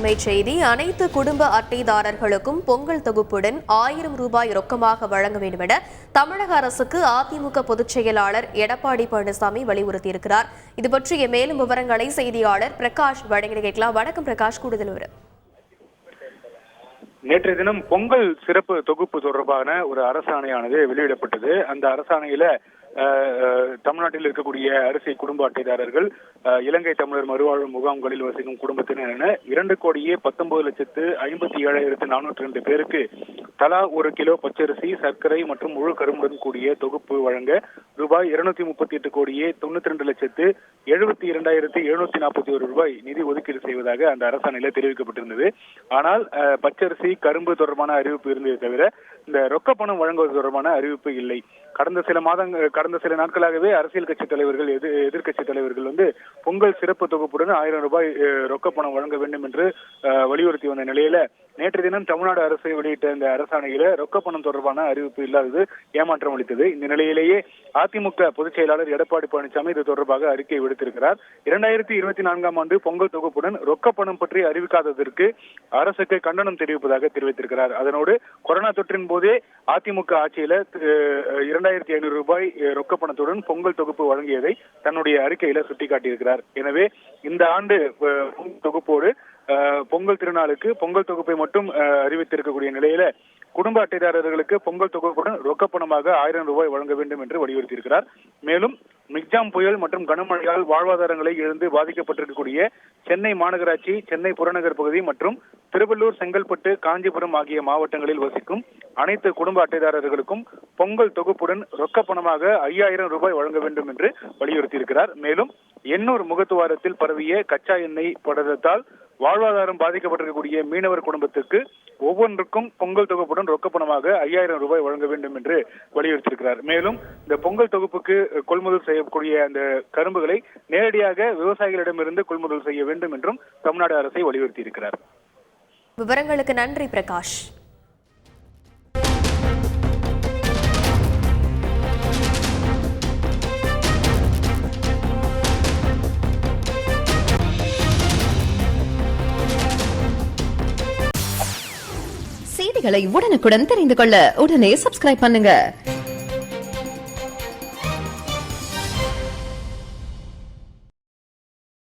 அண்மை செய்தி. அனைத்து குடும்ப அட்டைதாரர்களுக்கும் பொங்கல் தொகுப்புடன் 1000 ரூபாய் ரொக்கமாக வழங்க வேண்டும் என தமிழக அரசுக்கு அதிமுக பொதுச் செயலாளர் எடப்பாடி பழனிசாமி வலியுறுத்தியிருக்கிறார். இது பற்றிய மேலும் விவரங்களை செய்தியாளர் பிரகாஷ் வழங்கி கேட்கலாம். வணக்கம் பிரகாஷ், கூடுதல் விவரம். நேற்றைய தினம் பொங்கல் சிறப்பு தொகுப்பு தொடர்பான ஒரு அரசாணையானது வெளியிடப்பட்டது. அந்த அரசாணையில தமிழ்நாட்டில் இருக்கக்கூடிய அரிசி குடும்ப அட்டைதாரர்கள், இலங்கை தமிழர் மறுவாழ்வு முகாம்களில் வசிக்கும் குடும்பத்தினர் என 2,19,57,402 பேருக்கு தலா 1 கிலோ பச்சரிசி, சர்க்கரை மற்றும் முழு கரும்புடன் கூடிய தொகுப்பு வழங்க ரூபாய் 238,92,72,741 ரூபாய் நிதி ஒதுக்கீடு செய்வதாக அந்த அரசாணையில தெரிவிக்கப்பட்டிருந்தது. ஆனால் பச்சரிசி, கரும்பு தொடர்பான அறிவிப்பு இருந்ததை தவிர இந்த ரொக்க பணம் வழங்குவது தொடர்பான அறிவிப்பு இல்லை. கடந்த சில நாட்களாகவே அரசியல் கட்சி தலைவர்கள், எதிர்கட்சி தலைவர்கள் பொங்கல் சிறப்பு தொகுப்புடன் 1000 ரூபாய் ரொக்க பணம் வழங்க வேண்டும் என்று வலியுறுத்தி வந்த நிலையில நேற்று தினம் தமிழ்நாடு அரசு வெளியிட்ட இந்த அரசாணையில ரொக்க பணம் தொடர்பான அறிவிப்பு இல்லாதது ஏமாற்றம் அளித்தது. இந்த நிலையிலேயே அதிமுக பொதுச் செயலாளர் எடப்பாடி பழனிசாமி இது தொடர்பாக அறிக்கை விடுத்திருக்கிறார். 2024ஆம் ஆண்டு பொங்கல் தொகுப்புடன் ரொக்க பணம் பற்றி அறிவிக்காததற்கு அரசுக்கு கண்டனம் தெரிவிப்பதாக தெரிவித்திருக்கிறார். அதனோடு கொரோனா தொற்றின் போதே அதிமுக ஆட்சியில 2500 ரூபாய் ரொக்க பணத்துடன் பொங்கல் தொகுப்பு வழங்கியதை தன்னுடைய அறிக்கையில சுட்டிக்காட்டியிருக்கிறார். எனவே இந்த ஆண்டு தொகுப்போடு பொங்கல் திருநாளுக்கு பொங்கல் தொகுப்பை மட்டும் அறிவித்திருக்கக்கூடிய நிலையில குடும்ப அட்டைதாரர்களுக்கு பொங்கல் தொகுப்புடன் ரொக்கப்பணமாக 1000 ரூபாய் வழங்க வேண்டும் என்று வலியுறுத்தியிருக்கிறார். மேலும் மிக்ஜாம் புயல் மற்றும் கனமழையால் வாழ்வாதாரங்களை இழந்து பாதிக்கப்பட்டிருக்கக்கூடிய சென்னை மாநகராட்சி, சென்னை புறநகர் பகுதி மற்றும் திருவள்ளூர், செங்கல்பட்டு, காஞ்சிபுரம் ஆகிய மாவட்டங்களில் வசிக்கும் அனைத்து குடும்ப அட்டைதாரர்களுக்கும் பொங்கல் தொகுப்புடன் ரொக்க பணமாக 5000 ரூபாய் வழங்க வேண்டும் என்று வலியுறுத்தியிருக்கிறார். மேலும் எண்ணூர் முகத்துவாரத்தில் பரவிய கச்சா எண்ணெய் படலத்தால் வாழ்வாதாரம் பாதிக்கப்பட்டிருக்கக்கூடிய மீனவர் குடும்பத்துக்கு ஒவ்வொன்றுக்கும் பொங்கல் தொகுப்புடன் ரொக்க பணமாக 5000 ரூபாய் வழங்க வேண்டும் என்று வலியுறுத்தியிருக்கிறார். மேலும் இந்த பொங்கல் தொகுப்புக்கு கொள்முதல் செய்யக்கூடிய அந்த கரும்புகளை நேரடியாக விவசாயிகளிடமிருந்து கொள்முதல் செய்ய வேண்டும் என்றும் தமிழ்நாடு அரசை வலியுறுத்தியிருக்கிறார். விவரங்களுக்கு நன்றி பிரகாஷ். செய்திகளை உடனுக்குடன் தெரிந்து கொள்ள உடனே சப்ஸ்கிரைப் பண்ணுங்க.